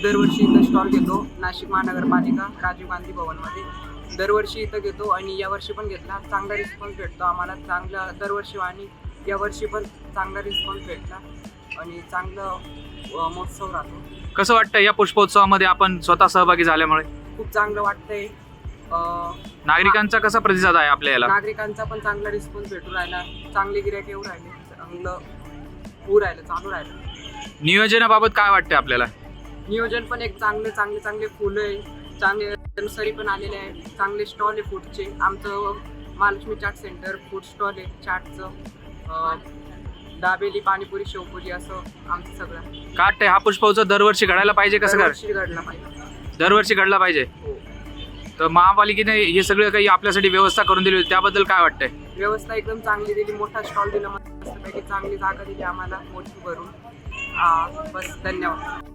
दरवर्षी इथं स्टॉल घेतो, नाशिक महानगरपालिका राजीव गांधी भवनमध्ये दरवर्षी इथं घेतो आणि यावर्षी पण घेतला. चांगला रिस्पॉन्स भेटतो आम्हाला, चांगला दरवर्षी आणि यावर्षी पण चांगला रिस्पॉन्स भेटला आणि चांगलं महोत्सव राहतो. कसं वाटतं या पुष्पोत्सवामध्ये आपण स्वतः सहभागी झाल्यामुळे? खूप चांगलं वाटतंय. नागरिकांचा कसा प्रतिसाद आहे आपल्या याला? नागरिकांचा पण चांगला रिस्पॉन्स भेटू राहिला, चांगले गिऱ्हाईक येऊ राहिले, चांगलं होऊ राहिलं, चालू राहिलं. नियोजनाबाबत काय वाटतं आपल्याला? नियोजन पण एक चांगले फुलं आहे, चांगले नर्सरी पण आलेले आहे, चांगले स्टॉल आहे फूडचे. आमचं Mahalakshmi chaat centre food stall आहे चाटचं, दाबेली, पाणीपुरी, शेवपुरी असं आमचं सगळं. काय वाटतंय हा पुष्पोत्सव दरवर्षी घडायला पाहिजे? कसं दरवर्षी घडला पाहिजे. दरवर्षी घडला पाहिजे. हो, तर महापालिकेने हे सगळं काही आपल्यासाठी व्यवस्था करून दिली होती, त्याबद्दल काय वाटतंय? व्यवस्था एकदम चांगली दिली, मोठा स्टॉल दिला, मस्तपैकी चांगली जागा दिली आम्हाला मोठी भरून. बस, धन्यवाद.